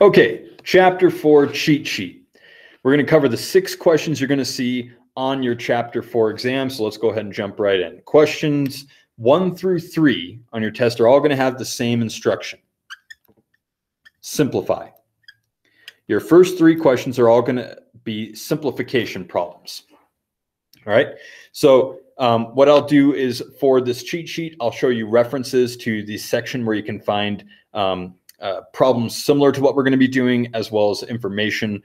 Okay, chapter 4 cheat sheet. We're going to cover the 6 questions you're going to see on your chapter 4 exam. So let's go ahead and jump right in. Questions 1 through 3 on your test are all going to have the same instruction. Simplify. Your first 3 questions are all going to be simplification problems. All right. So what I'll do is for this cheat sheet, I'll show you references to the section where you can find problems similar to what we're going to be doing, as well as information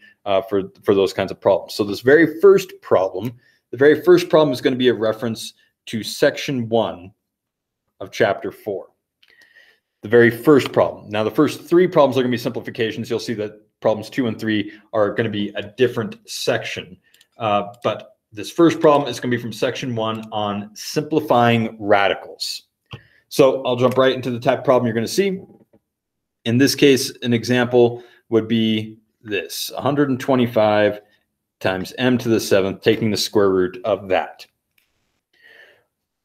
for those kinds of problems. So this very first problem, the very first problem is going to be a reference to section 1 of chapter 4. The very first problem. Now, the first 3 problems are going to be simplifications. You'll see that problems 2 and 3 are going to be a different section. But this first problem is going to be from section 1 on simplifying radicals. So I'll jump right into the type of problem you're going to see. In this case, an example would be this: 125 times m to the 7th, taking the square root of that.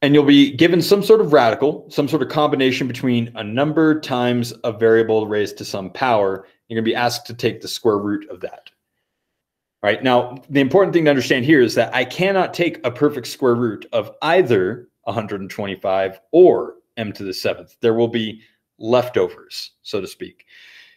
And you'll be given some sort of radical, some sort of combination between a number times a variable raised to some power. You're going to be asked to take the square root of that. All right. Now, the important thing to understand here is that I cannot take a perfect square root of either 125 or m to the 7th. There will be leftovers, so to speak.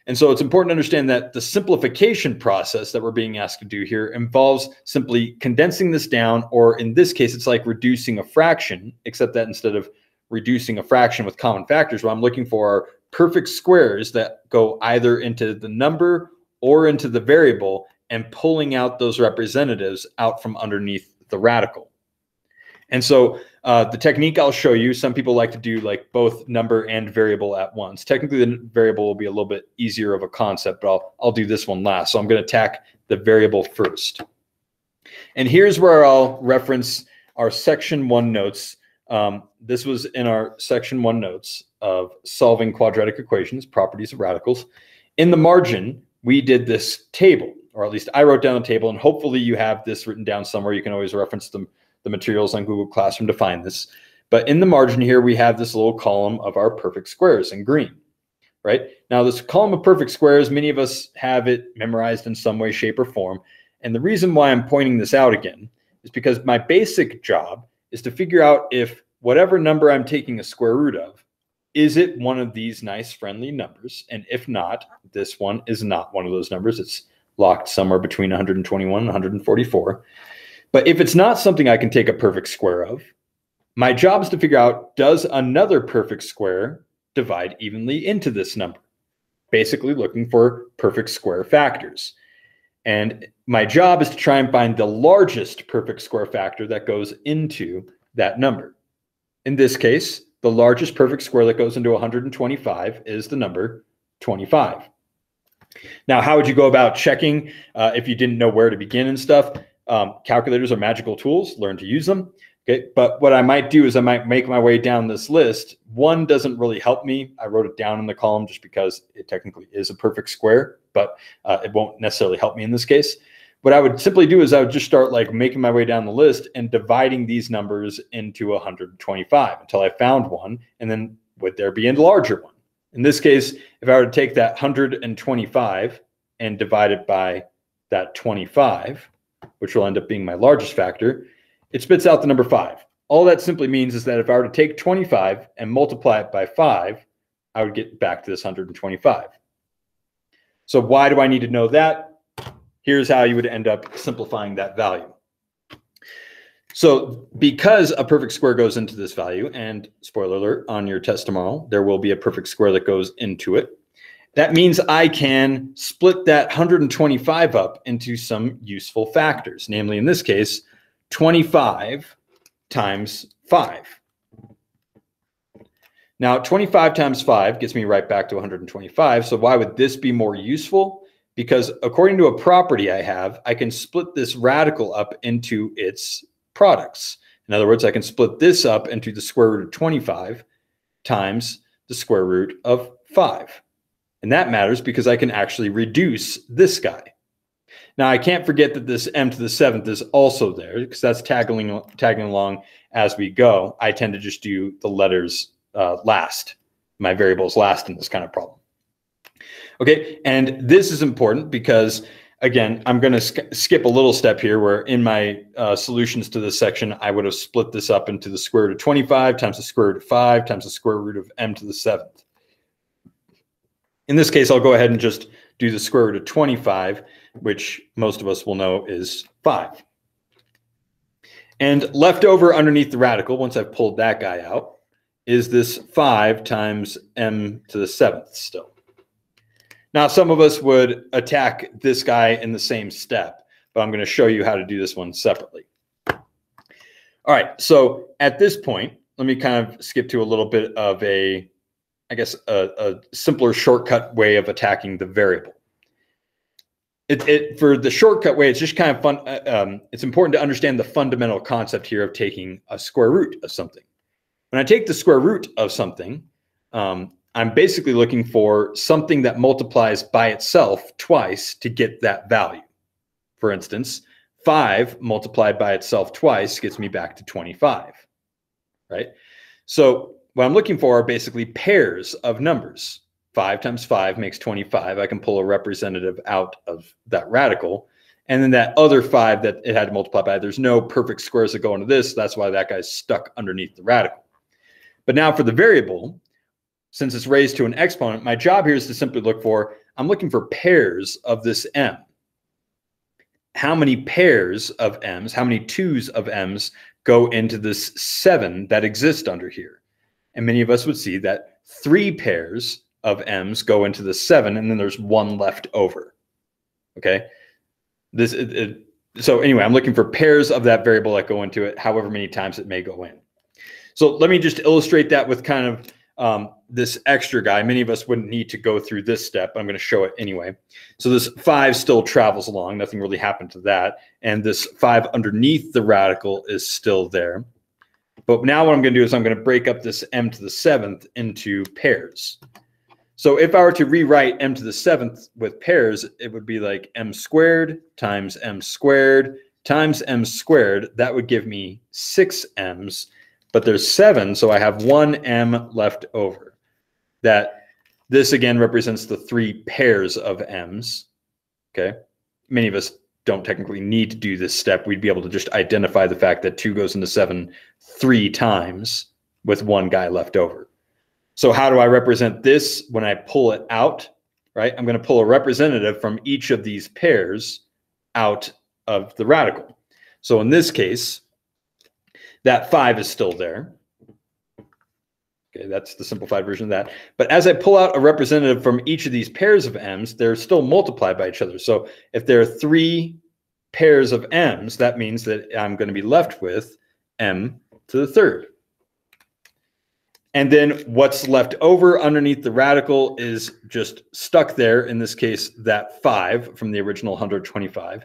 And so it's important to understand that the simplification process that we're being asked to do here involves simply condensing this down, or in this case, it's like reducing a fraction, except that instead of reducing a fraction with common factors, what I'm looking for are perfect squares that go either into the number or into the variable, and pulling out those representatives out from underneath the radical. And so the technique I'll show you, some people like to do like both number and variable at once. Technically, the variable will be a little bit easier of a concept, but I'll do this one last. So I'm going to attack the variable first. And here's where I'll reference our section 1 notes. This was in our section 1 notes of solving quadratic equations, properties of radicals. In the margin, we did this table, or at least I wrote down the table, and hopefully you have this written down somewhere. You can always reference the materials on Google Classroom to find this. But in the margin here, we have this little column of our perfect squares in green, right? Now, this column of perfect squares, many of us have it memorized in some way, shape, or form. And the reason why I'm pointing this out again is because my basic job is to figure out if whatever number I'm taking a square root of, is it one of these nice friendly numbers? And if not, this one is not one of those numbers. It's locked somewhere between 121 and 144. But if it's not something I can take a perfect square of, my job is to figure out, does another perfect square divide evenly into this number? Basically looking for perfect square factors. And my job is to try and find the largest perfect square factor that goes into that number. In this case, the largest perfect square that goes into 125 is the number 25. Now, how would you go about checking if you didn't know where to begin and stuff? Calculators are magical tools. Learn to use them. Okay, but what I might do is I might make my way down this list. 1 doesn't really help me. I wrote it down in the column just because it technically is a perfect square, but it won't necessarily help me in this case. What I would simply do is I would just start like making my way down the list and dividing these numbers into 125 until I found one, and then would there be a larger one? In this case, if I were to take that 125 and divide it by that 25, which will end up being my largest factor, it spits out the number 5. All that simply means is that if I were to take 25 and multiply it by 5, I would get back to this 125. So why do I need to know that? Here's how you would end up simplifying that value. So because a perfect square goes into this value, and spoiler alert, on your test tomorrow, there will be a perfect square that goes into it. That means I can split that 125 up into some useful factors, namely in this case, 25 times 5. Now, 25 times 5 gets me right back to 125. So why would this be more useful? Because according to a property I have, I can split this radical up into its products. In other words, I can split this up into the square root of 25 times the square root of 5. And that matters because I can actually reduce this guy. Now, I can't forget that this m to the 7th is also there because that's tagging along as we go. I tend to just do the letters last, my variables last in this kind of problem. Okay, and this is important because, again, I'm going to skip a little step here where in my solutions to this section, I would have split this up into the square root of 25 times the square root of 5 times the square root of m to the 7th. In this case, I'll go ahead and just do the square root of 25, which most of us will know is 5. And left over underneath the radical, once I've pulled that guy out, is this 5 times m to the 7th still. Now, some of us would attack this guy in the same step, but I'm going to show you how to do this one separately. All right, so at this point, let me kind of skip to a little bit of a simpler shortcut way of attacking the variable. For the shortcut way, it's just kind of fun. It's important to understand the fundamental concept here of taking a square root of something. When I take the square root of something, I'm basically looking for something that multiplies by itself twice to get that value. For instance, 5 multiplied by itself twice gets me back to 25, right? So what I'm looking for are basically pairs of numbers. 5 times 5 makes 25. I can pull a representative out of that radical. And then that other 5 that it had to multiply by, there's no perfect squares that go into this. That's why that guy's stuck underneath the radical. But now for the variable, since it's raised to an exponent, my job here is to simply I'm looking for pairs of this m. How many pairs of m's, how many 2's of m's go into this 7 that exist under here? And many of us would see that 3 pairs of m's go into the 7, and then there's 1 left over. Okay. So anyway, I'm looking for pairs of that variable that go into it, however many times it may go in. So let me just illustrate that with kind of this extra guy. Many of us wouldn't need to go through this step, but I'm going to show it anyway. So this 5 still travels along. Nothing really happened to that. And this 5 underneath the radical is still there. But now what I'm going to do is I'm going to break up this m to the 7th into pairs. So if I were to rewrite m to the 7th with pairs, it would be like m squared times m squared times m squared. That would give me 6 m's, but there's 7, so I have 1 m left over. This again represents the 3 pairs of m's. Okay, many of us don't technically need to do this step. We'd be able to just identify the fact that 2 goes into 7 3 times with 1 guy left over. So how do I represent this when I pull it out, right? I'm going to pull a representative from each of these pairs out of the radical. So in this case, that 5 is still there. Okay, that's the simplified version of that. But as I pull out a representative from each of these pairs of m's, they're still multiplied by each other. So if there are 3 pairs of m's, that means that I'm going to be left with m to the 3rd. And then what's left over underneath the radical is just stuck there, in this case, that 5 from the original 125,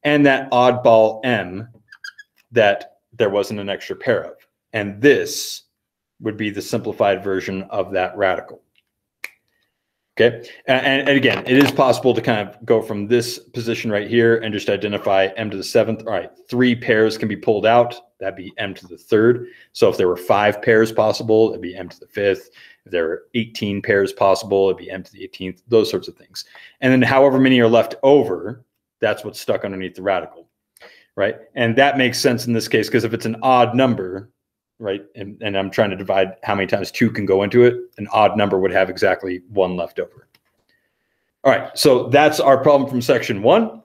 and that oddball m that there wasn't an extra pair of. And this would be the simplified version of that radical. Okay, and again, it is possible to kind of go from this position right here and just identify m to the 7th. All right, 3 pairs can be pulled out. That'd be m to the 3rd. So if there were 5 pairs possible, it'd be m to the 5th. If there were 18 pairs possible, it'd be m to the 18th, those sorts of things. And then however many are left over, that's what's stuck underneath the radical, right? And that makes sense in this case, because if it's an odd number, right, and I'm trying to divide how many times 2 can go into it, an odd number would have exactly 1 left over. All right, so that's our problem from section 1.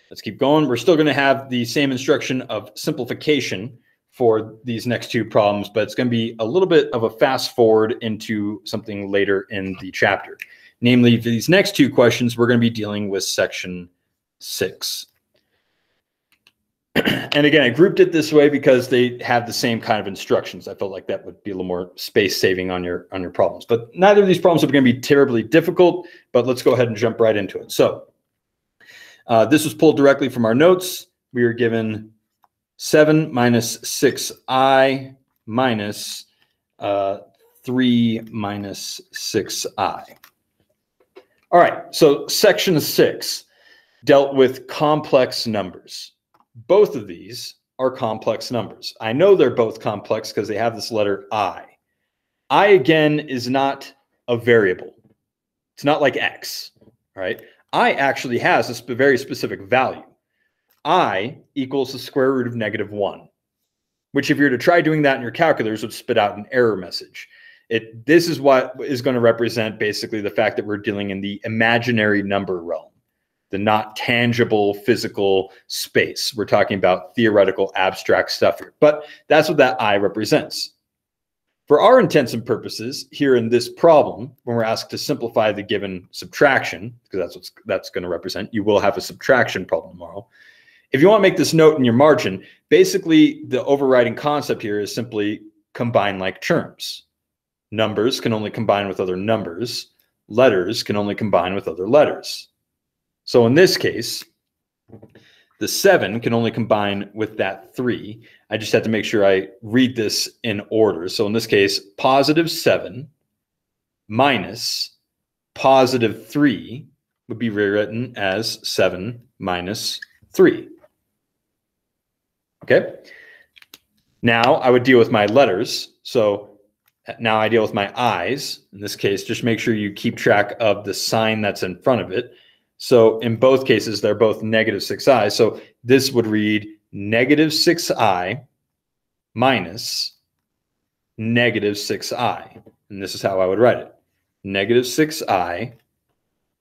Let's keep going. We're still going to have the same instruction of simplification for these next 2 problems, but it's going to be a little bit of a fast forward into something later in the chapter. Namely, for these next 2 questions, we're going to be dealing with section 6. And again, I grouped it this way because they have the same kind of instructions. I felt like that would be a little more space saving on your problems. But neither of these problems are going to be terribly difficult, but let's go ahead and jump right into it. So this was pulled directly from our notes. We were given 7 minus 6i minus 3 minus 6i. All right, so section 6 dealt with complex numbers. Both of these are complex numbers. I know they're both complex because they have this letter I. I, again, is not a variable. It's not like x, right? I actually has a very specific value. I equals the square root of -1, which if you were to try doing that in your calculators would spit out an error message. This is what is going to represent basically the fact that we're dealing in the imaginary number realm, the not tangible physical space. We're talking about theoretical abstract stuff here, but that's what that I represents. For our intents and purposes here in this problem, when we're asked to simplify the given subtraction, because that's going to represent, you will have a subtraction problem tomorrow. If you want to make this note in your margin, basically the overriding concept here is simply combine like terms. Numbers can only combine with other numbers. Letters can only combine with other letters. So in this case, the 7 can only combine with that 3. I just have to make sure I read this in order. So in this case, +7 minus +3 would be rewritten as 7 minus 3. Okay. Now I would deal with my letters. So now I deal with my i's. In this case, just make sure you keep track of the sign that's in front of it. So in both cases, they're both -6i. So this would read -6i minus -6i. And this is how I would write it. -6i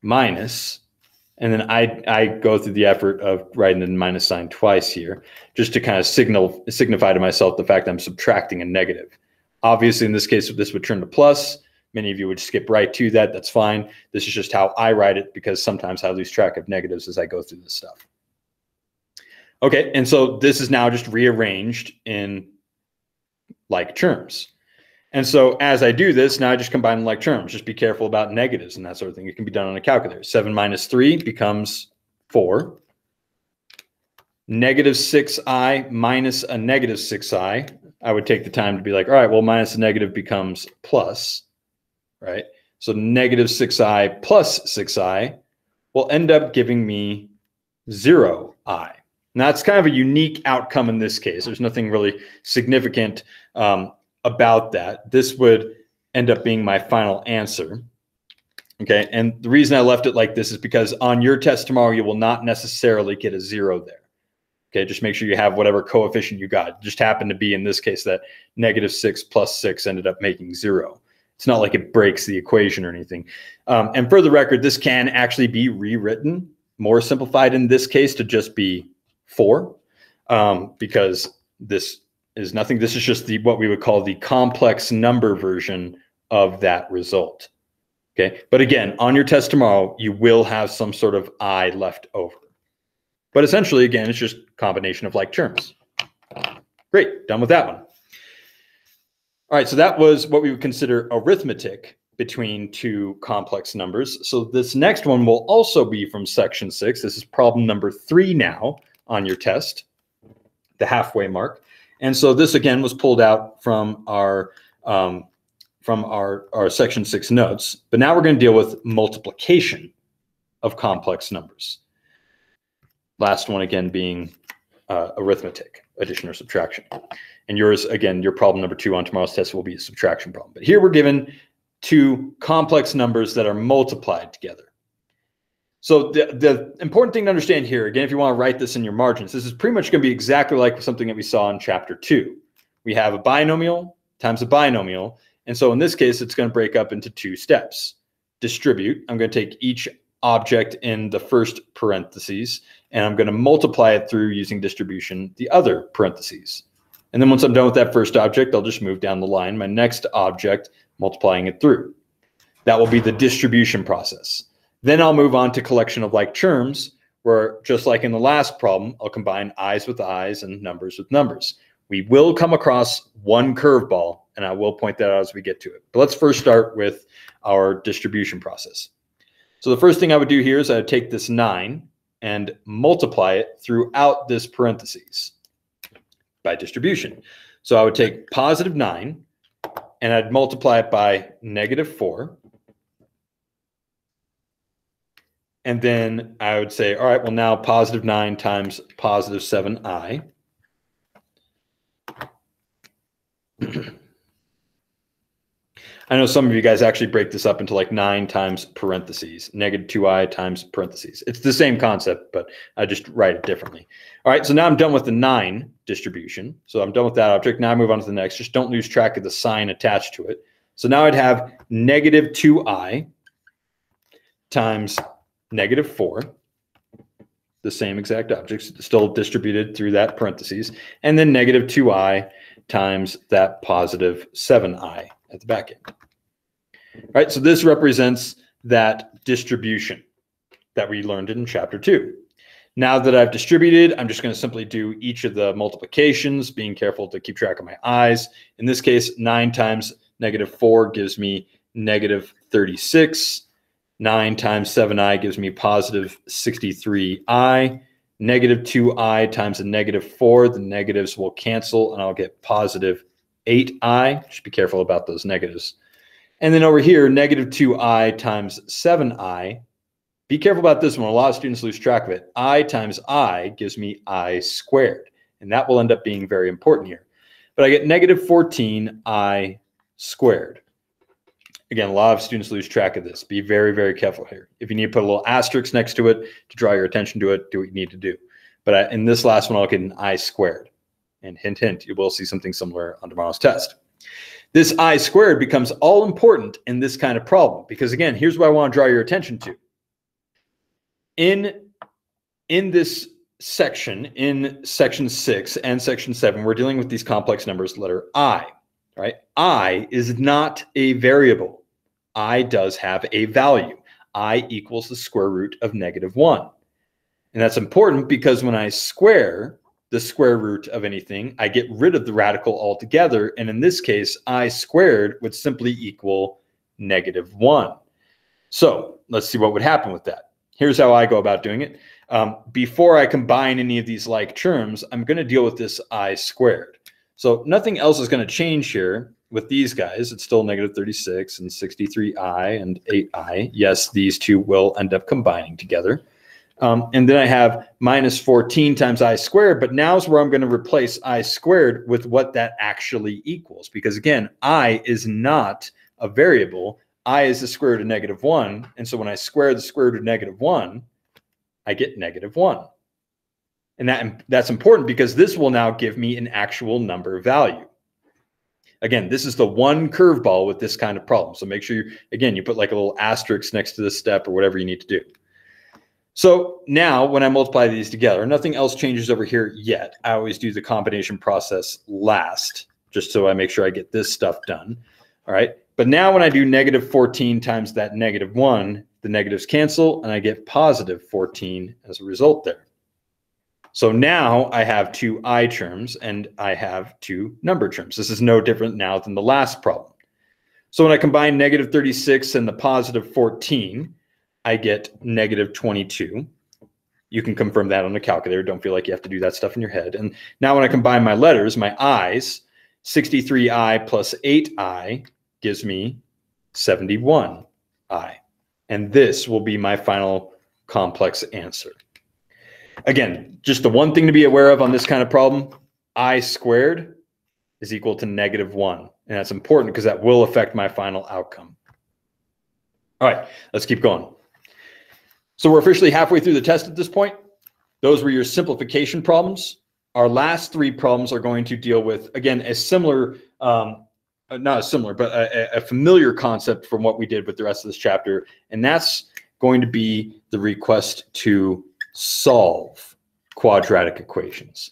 minus, and then I go through the effort of writing the minus sign twice here, just to kind of signify to myself the fact I'm subtracting a negative. Obviously, in this case, this would turn to plus. Many of you would skip right to that. That's fine. This is just how I write it, because sometimes I lose track of negatives as I go through this stuff. Okay, and so this is now just rearranged in like terms. And so as I do this, now I just combine like terms. Just be careful about negatives and that sort of thing. It can be done on a calculator. 7 minus 3 becomes 4. -6i minus a -6i. I would take the time to be like, all right, well, minus a negative becomes plus, right? So -6i plus 6i will end up giving me 0i. Now, that's kind of a unique outcome in this case. There's nothing really significant about that. This would end up being my final answer. Okay, and the reason I left it like this is because on your test tomorrow, you will not necessarily get a 0 there. Okay, just make sure you have whatever coefficient you got. It just happened to be in this case that -6 plus 6 ended up making 0. It's not like it breaks the equation or anything. And for the record, this can actually be rewritten, more simplified in this case to just be 4, because this is nothing. This is just what we would call the complex number version of that result. Okay, but again, on your test tomorrow, you will have some sort of I left over. But essentially, again, it's just a combination of like terms. Great, done with that one. All right, so that was what we would consider arithmetic between two complex numbers. So this next one will also be from section 6. This is problem number 3 now on your test, the halfway mark. And so this again was pulled out from our section 6 notes. But now we're going to deal with multiplication of complex numbers. Last one again being arithmetic, addition or subtraction. And yours, again, your problem number 2 on tomorrow's test will be a subtraction problem. But here we're given two complex numbers that are multiplied together. So the important thing to understand here, again, if you want to write this in your margins, this is pretty much going to be exactly like something that we saw in chapter 2. We have a binomial times a binomial. And so in this case, it's going to break up into 2 steps. Distribute. I'm going to take each object in the first parentheses, and I'm going to multiply it through using distribution, the other parentheses. And then once I'm done with that first object, I'll just move down the line, my next object, multiplying it through. That will be the distribution process. Then I'll move on to collection of like terms, where just like in the last problem, I'll combine i's with i's and numbers with numbers. We will come across one curveball, and I will point that out as we get to it. But let's first start with our distribution process. So the first thing I would do here is I would take this 9 and multiply it throughout this parentheses by distribution. So I would take positive 9 and I'd multiply it by -4. And then I would say, all right, well now positive 9 times positive 7i. I know some of you guys actually break this up into like 9 times parentheses, negative 2i times parentheses. It's the same concept, but I just write it differently. All right, so now I'm done with the 9 distribution. So I'm done with that object. Now I move on to the next. Just don't lose track of the sign attached to it. So now I'd have negative 2i times negative 4, the same exact objects, still distributed through that parentheses, and then negative 2i times that positive 7i at the back end. All right, so this represents that distribution that we learned in chapter 2. Now that I've distributed, I'm just going to simply do each of the multiplications, being careful to keep track of my i's. In this case, 9 times negative 4 gives me negative 36. 9 times 7i gives me positive 63i. Negative 2i times a negative 4, the negatives will cancel, and I'll get positive 8i. Just be careful about those negatives. And then over here, negative 2i times 7i. Be careful about this one. A lot of students lose track of it. I times I gives me I squared. And that will end up being very important here. But I get negative 14i squared. Again, a lot of students lose track of this. Be very, very careful here. If you need to put a little asterisk next to it to draw your attention to it, do what you need to do. But in this last one, I'll get an I squared. And hint, hint, you will see something similar on tomorrow's test. This I squared becomes all important in this kind of problem because, again, here's what I want to draw your attention to. In this section, in section 6 and section 7, we're dealing with these complex numbers, letter I, right? I is not a variable. I does have a value. I equals the square root of negative 1. And that's important because when I square the square root of anything, I get rid of the radical altogether. And in this case, I squared would simply equal negative 1. So let's see what would happen with that. Here's how I go about doing it. Before I combine any of these like terms, I'm going to deal with this I squared. So nothing else is going to change here with these guys. It's still negative 36 and 63i and 8i. Yes, these two will end up combining together. And then I have minus 14 times I squared, but now's where I'm going to replace I squared with what that actually equals. Because again, I is not a variable. I is the square root of negative 1. And so when I square the square root of negative 1, I get negative 1. And that's important because this will now give me an actual number value. Again, this is the one curveball with this kind of problem. So make sure, you put like a little asterisk next to this step or whatever you need to do. So now when I multiply these together, nothing else changes over here yet. I always do the combination process last, just so I make sure I get this stuff done. All right. But now when I do negative 14 times that negative 1, the negatives cancel and I get positive 14 as a result there. So now I have two I terms and I have two number terms. This is no different now than the last problem. So when I combine negative 36 and the positive 14, I get negative 22. You can confirm that on the calculator. Don't feel like you have to do that stuff in your head. And now when I combine my letters, my i's, 63i plus 8i gives me 71i. And this will be my final complex answer. Again, just the one thing to be aware of on this kind of problem, I squared is equal to negative 1. And that's important because that will affect my final outcome. All right, let's keep going. So we're officially halfway through the test at this point. Those were your simplification problems. Our last three problems are going to deal with, again, a similar, not a similar, but a familiar concept from what we did with the rest of this chapter. And that's going to be the request to solve quadratic equations.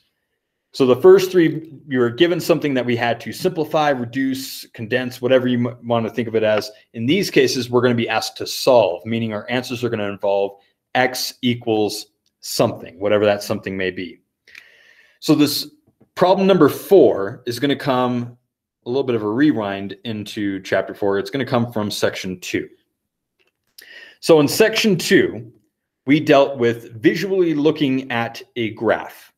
So the first three, you were given something that we had to simplify, reduce, condense, whatever you want to think of it as. In these cases, we're going to be asked to solve, meaning our answers are going to involve x equals something, whatever that something may be. So this problem number 4 is going to come a little bit of a rewind into chapter 4. It's going to come from section 2. So in section 2, we dealt with visually looking at a graph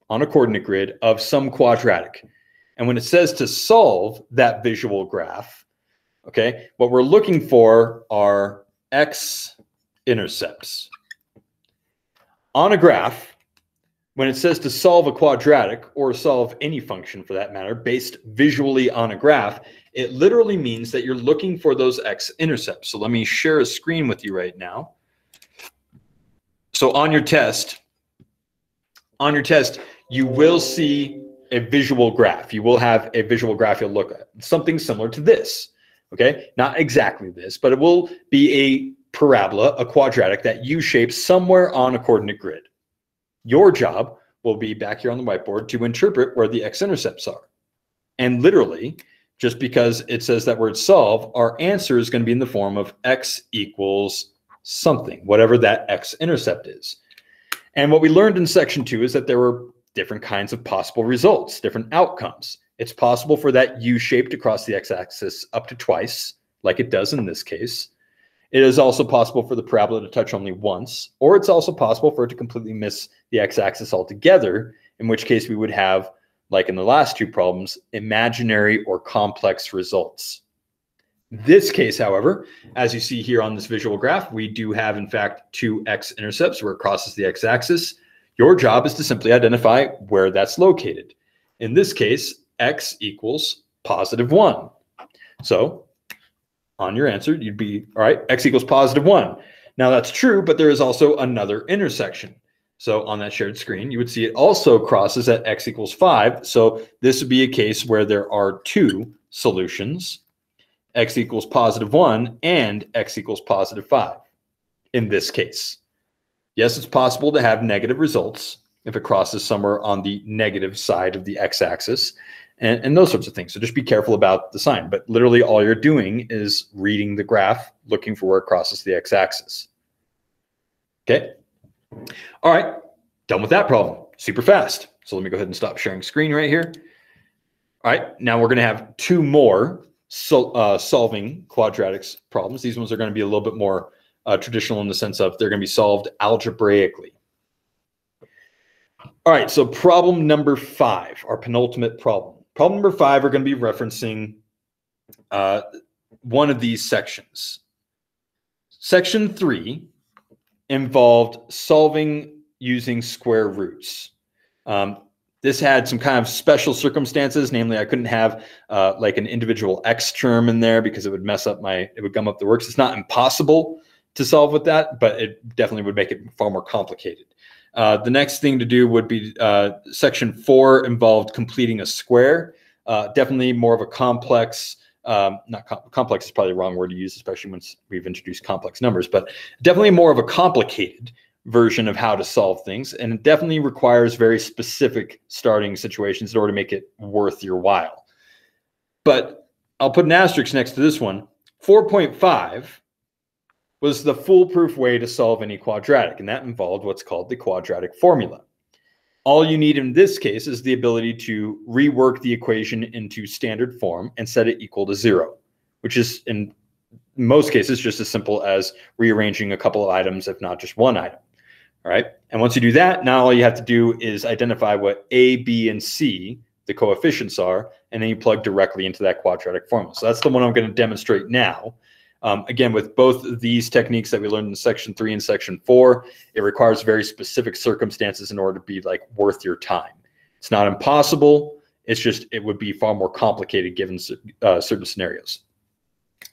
on a coordinate grid of some quadratic. And when it says to solve that visual graph, okay, what we're looking for are x-intercepts. On a graph, when it says to solve a quadratic, or solve any function for that matter, based visually on a graph, it literally means that you're looking for those x-intercepts. So let me share a screen with you right now. So on your test, you will see a visual graph. You will have a visual graph you'll look at. Something similar to this, okay? Not exactly this, but it will be a parabola, a quadratic that U-shapes somewhere on a coordinate grid. Your job will be back here on the whiteboard to interpret where the x-intercepts are. And literally, just because it says that word solve, our answer is going to be in the form of x equals something, whatever that x-intercept is. And what we learned in section 2 is that there were different kinds of possible results, different outcomes. It's possible for that U-shape to cross the x-axis up to twice, like it does in this case. It is also possible for the parabola to touch only once, or it's also possible for it to completely miss the x-axis altogether, in which case we would have, like in the last two problems, imaginary or complex results. This case, however, as you see here on this visual graph, we do have, in fact, two x-intercepts where it crosses the x-axis. Your job is to simply identify where that's located. In this case, x equals +1. So on your answer, you'd be, all right, x equals +1. Now that's true, but there is also another intersection. So on that shared screen, you would see it also crosses at x equals 5. So this would be a case where there are two solutions, x equals +1 and x equals +5 in this case. Yes, it's possible to have negative results if it crosses somewhere on the negative side of the x-axis and those sorts of things. So just be careful about the sign. But literally all you're doing is reading the graph, looking for where it crosses the x-axis. Okay. All right. Done with that problem. Super fast. So let me go ahead and stop sharing screen right here. All right. Now we're going to have two more solving quadratics problems. These ones are going to be a little bit more traditional in the sense of they're going to be solved algebraically. All right, so problem number 5, our penultimate problem. Problem number 5 are going to be referencing one of these sections. Section 3 involved solving using square roots. This had some kind of special circumstances, namely I couldn't have like an individual x term in there because it would mess up it would gum up the works. It's not impossible to solve with that, but it definitely would make it far more complicated. The next thing to do would be section 4 involved completing a square. Definitely more of a complex, complex is probably the wrong word to use, especially once we've introduced complex numbers, but definitely more of a complicated version of how to solve things. And it definitely requires very specific starting situations in order to make it worth your while. But I'll put an asterisk next to this one. 4.5 was the foolproof way to solve any quadratic, and that involved what's called the quadratic formula. All you need in this case is the ability to rework the equation into standard form and set it equal to 0, which is in most cases just as simple as rearranging a couple of items, if not just one item. All right. And once you do that, now all you have to do is identify what A, B, and C, the coefficients are, and then you plug directly into that quadratic formula. So that's the one I'm going to demonstrate now. Again, with both of these techniques that we learned in section 3 and section 4, it requires very specific circumstances in order to be like worth your time. It's not impossible. It's just, it would be far more complicated given certain scenarios.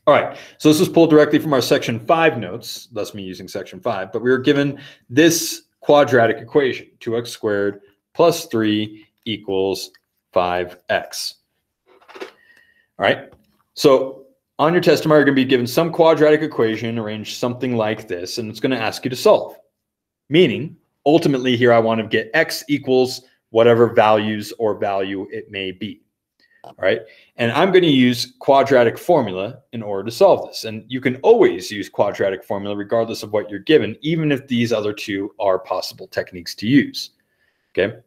All right, so this was pulled directly from our section 5 notes, thus me using section 5, but we were given this quadratic equation, 2x squared plus 3 equals 5x. All right, so on your test tomorrow, you're going to be given some quadratic equation arranged something like this, and it's going to ask you to solve. Meaning, ultimately here I want to get x equals whatever values or value it may be. All right, and I'm going to use quadratic formula in order to solve this. And you can always use quadratic formula regardless of what you're given, even if these other two are possible techniques to use. Okay,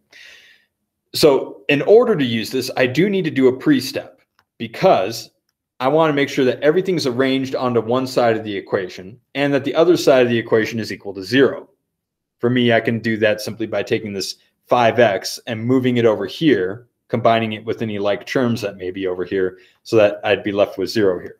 so in order to use this, I do need to do a pre-step because I want to make sure that everything's arranged onto one side of the equation and that the other side of the equation is equal to 0. For me, I can do that simply by taking this 5x and moving it over here, combining it with any like terms that may be over here so that I'd be left with 0 here.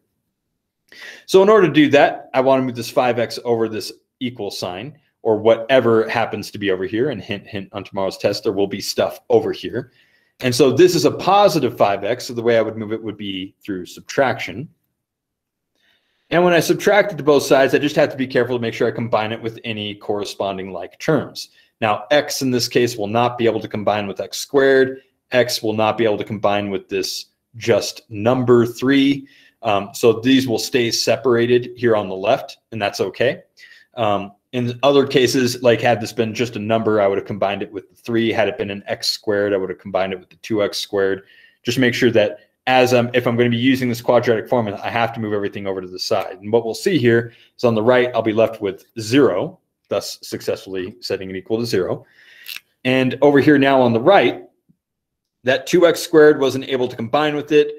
So in order to do that, I want to move this 5x over this equal sign, or whatever happens to be over here. And hint, hint, on tomorrow's test, there will be stuff over here. And so this is a positive 5x. So the way I would move it would be through subtraction. And when I subtract it to both sides, I just have to be careful to make sure I combine it with any corresponding like terms. Now, x in this case will not be able to combine with x squared. X will not be able to combine with this just number 3. So these will stay separated here on the left, and that's okay. In other cases, like had this been just a number, I would have combined it with the 3. Had it been an x squared, I would have combined it with the 2x squared. Just make sure that if I'm going to be using this quadratic formula, I have to move everything over to the side. And what we'll see here is on the right, I'll be left with 0, thus successfully setting it equal to 0. And over here now on the right, that 2x squared wasn't able to combine with it.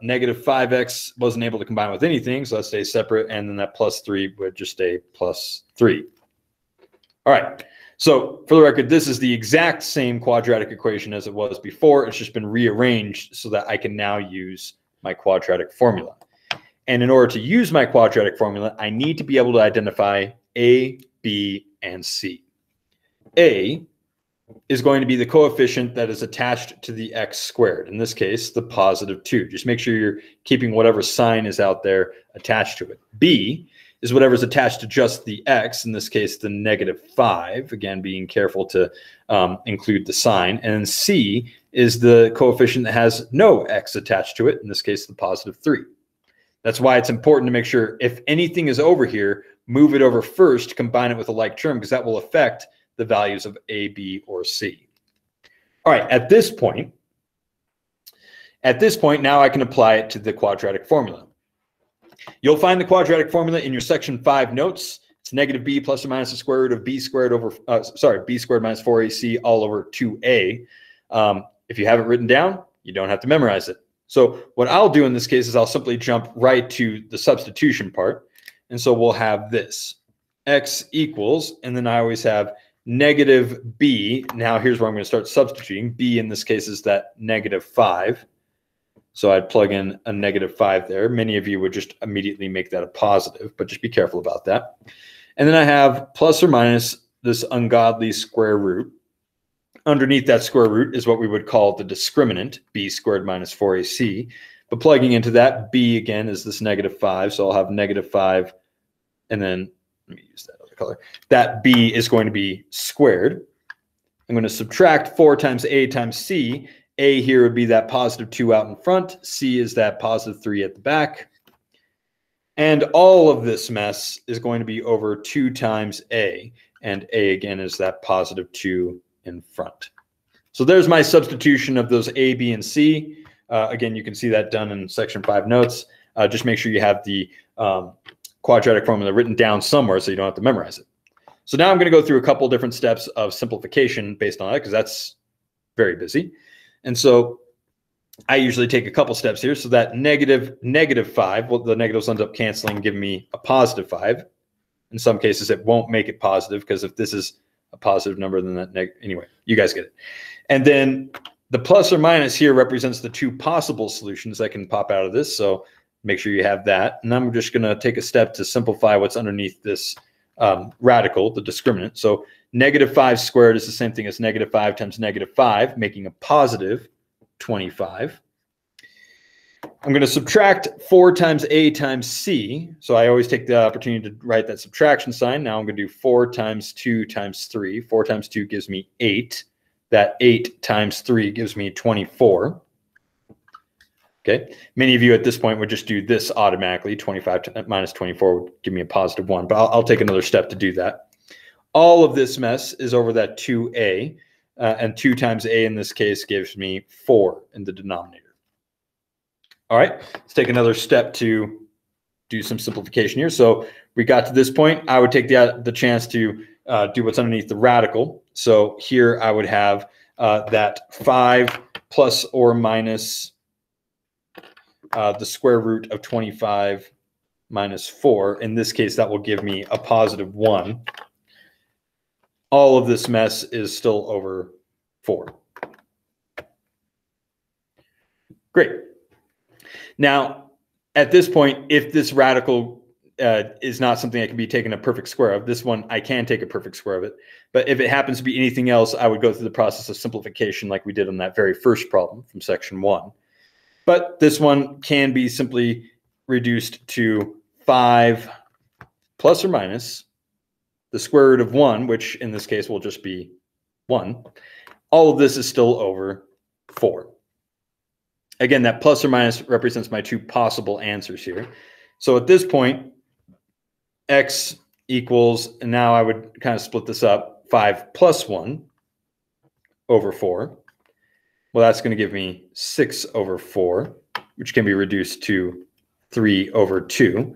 Negative 5x wasn't able to combine with anything, so that stays separate. And then that plus 3 would just stay plus 3. All right. So for the record, this is the exact same quadratic equation as it was before. It's just been rearranged so that I can now use my quadratic formula. And in order to use my quadratic formula, I need to be able to identify A, B, and C. A is going to be the coefficient that is attached to the x squared. In this case, the positive 2. Just make sure you're keeping whatever sign is out there attached to it. B is whatever's attached to just the x, in this case, the negative 5. Again, being careful to include the sign. And then C is the coefficient that has no x attached to it, in this case, the positive 3. That's why it's important to make sure if anything is over here, move it over first, combine it with a like term, because that will affect the values of A, B, or C. All right, at this point, now I can apply it to the quadratic formula. You'll find the quadratic formula in your section 5 notes. It's negative b plus or minus the square root of b squared over, b squared minus 4ac all over 2a. If you have it written down, you don't have to memorize it. So what I'll do in this case is I'll simply jump right to the substitution part. And so we'll have this x equals, and then I always have negative b. Now here's where I'm going to start substituting. B in this case is that negative 5. So I'd plug in a negative 5 there. Many of you would just immediately make that a positive, but just be careful about that. And then I have plus or minus this ungodly square root. Underneath that square root is what we would call the discriminant, b squared minus 4ac. But plugging into that, b again is this negative 5. So I'll have negative 5, and then let me use that other color. That b is going to be squared. I'm going to subtract 4 times a times c. A here would be that positive 2 out in front. C is that positive 3 at the back. And all of this mess is going to be over 2 times a. And a again is that positive 2 in front. So there's my substitution of those a, b, and c. Again, you can see that done in section 5 notes. Just make sure you have the quadratic formula written down somewhere so you don't have to memorize it. So now I'm going to go through a couple different steps of simplification based on that, because that's very busy. And so I usually take a couple steps here. So that negative 5, well, the negatives end up canceling, giving me a positive 5. In some cases, it won't make it positive, because if this is a positive number, then that anyway, you guys get it. And then the plus or minus here represents the 2 possible solutions that can pop out of this. So make sure you have that. And I'm just going to take a step to simplify what's underneath this radical, the discriminant. So negative 5 squared is the same thing as negative 5 times negative 5, making a positive 25. I'm going to subtract 4 times a times c. So I always take the opportunity to write that subtraction sign. Now I'm going to do 4 times 2 times 3. 4 times 2 gives me 8. That 8 times 3 gives me 24. Okay. Many of you at this point would just do this automatically. 25 minus 24 would give me a positive 1. But I'll take another step to do that. All of this mess is over that 2a. And 2 times a in this case gives me 4 in the denominator. All right, let's take another step to do some simplification here. So we got to this point. I would take the chance to do what's underneath the radical. So here I would have that 5 plus or minus the square root of 25 minus 4. In this case, that will give me a positive 1. All of this mess is still over 4. Great. Now, at this point, if this radical is not something that can be taken a perfect square of. This one, I can take a perfect square of it. But if it happens to be anything else, I would go through the process of simplification like we did on that very first problem from section 1. But this one can be simply reduced to 5 plus or minus the square root of 1, which in this case will just be 1. All of this is still over 4. Again, that plus or minus represents my two possible answers here. So at this point, x equals, and now I would kind of split this up, 5 plus 1 over 4. Well, that's going to give me 6 over 4, which can be reduced to 3 over 2.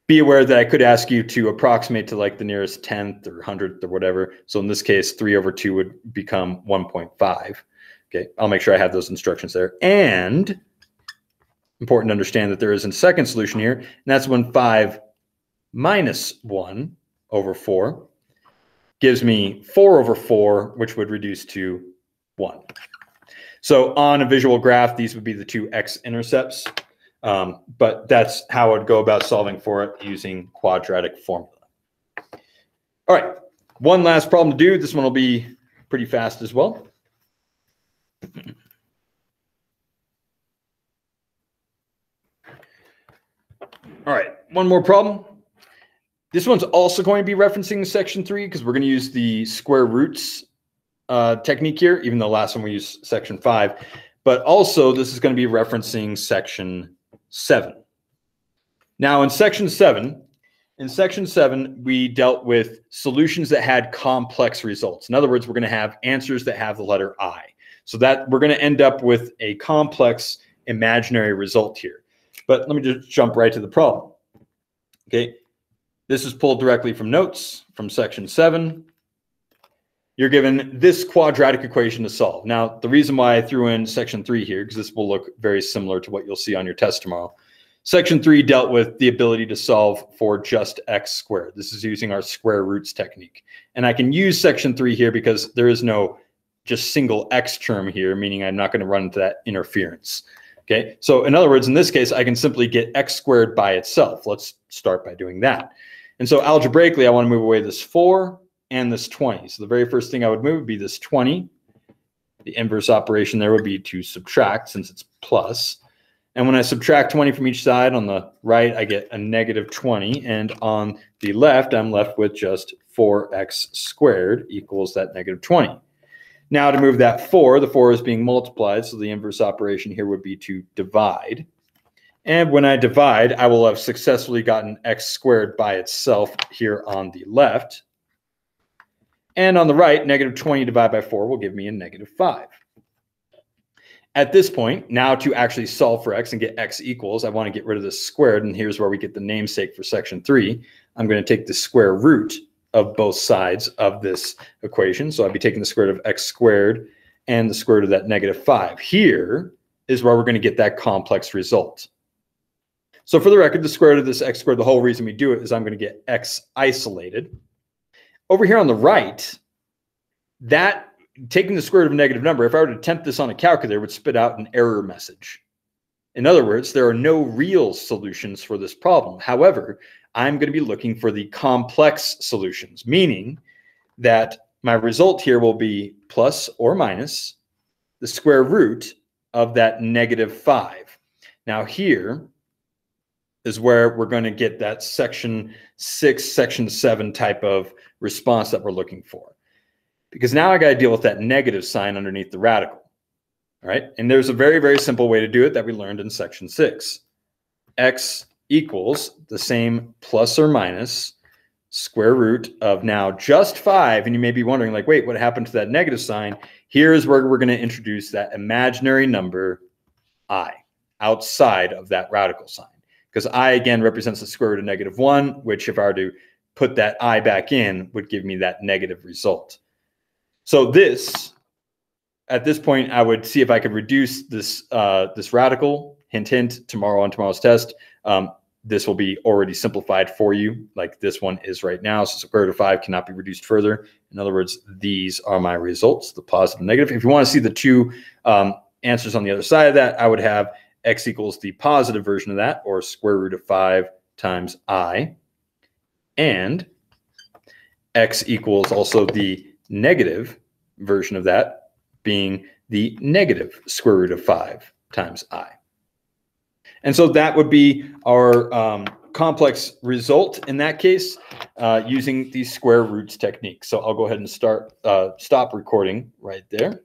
Be aware that I could ask you to approximate to like the nearest 10th or 100th or whatever. So in this case, 3 over 2 would become 1.5. Okay, I'll make sure I have those instructions there. And important to understand that there is a second solution here, and that's when 5 minus 1 over 4 gives me 4 over 4, which would reduce to 1. So on a visual graph, these would be the two x-intercepts, but that's how I would go about solving for it using quadratic formula. All right, one last problem to do. This one will be pretty fast as well. All right, one more problem. This one's also going to be referencing section 3 because we're going to use the square roots technique here, even though last one we used section 5. But also this is going to be referencing section 7. Now in section 7, we dealt with solutions that had complex results. In other words, we're going to have answers that have the letter I. So that we're going to end up with a complex imaginary result here. But let me just jump right to the problem. Okay, this is pulled directly from notes from section 7. You're given this quadratic equation to solve. Now, the reason why I threw in section 3 here, because this will look very similar to what you'll see on your test tomorrow. Section 3 dealt with the ability to solve for just x squared. This is using our square roots technique. And I can use section 3 here because there is no just single x term here, meaning I'm not going to run into that interference. Okay, so in other words, in this case, I can simply get x squared by itself. Let's start by doing that. And so algebraically, I want to move away this 4 and this 20. So the very first thing I would move would be this 20. The inverse operation there would be to subtract since it's plus. And when I subtract 20 from each side, on the right, I get a negative 20. And on the left, I'm left with just 4x squared equals that negative 20. Now to move that 4, the 4 is being multiplied, so the inverse operation here would be to divide. And when I divide, I will have successfully gotten x squared by itself here on the left. And on the right, negative 20 divided by 4 will give me a negative 5. At this point, now to actually solve for x and get x equals, I want to get rid of this squared, and here's where we get the namesake for section 3. I'm going to take the square root of both sides of this equation. So I'd be taking the square root of x squared and the square root of that negative 5. Here is where we're going to get that complex result. So for the record, the square root of this x squared, the whole reason we do it is I'm going to get x isolated. Over here on the right, that taking the square root of a negative number, if I were to attempt this on a calculator, it would spit out an error message. In other words, there are no real solutions for this problem. However, I'm going to be looking for the complex solutions, meaning that my result here will be plus or minus the square root of that negative 5. Now here is where we're going to get that section 6, section 7 type of response that we're looking for. Because now I got to deal with that negative sign underneath the radical. All right, and there's a very, very simple way to do it that we learned in section 6. X equals the same plus or minus square root of now just 5. And you may be wondering, like, wait, what happened to that negative sign? Here's where we're going to introduce that imaginary number I outside of that radical sign. Because I, again, represents the square root of negative 1, which if I were to put that I back in, would give me that negative result. So this, at this point, I would see if I could reduce this, this radical. Hint, hint, tomorrow on tomorrow's test. This will be already simplified for you, like this one is right now. So square root of 5 cannot be reduced further. In other words, these are my results, the positive and negative. If you want to see the two answers on the other side of that, I would have x equals the positive version of that, or square root of 5 times I, and x equals also the negative version of that, being the negative square root of 5 times I. And so that would be our complex result in that case, using the square roots technique. So I'll go ahead and stop recording right there.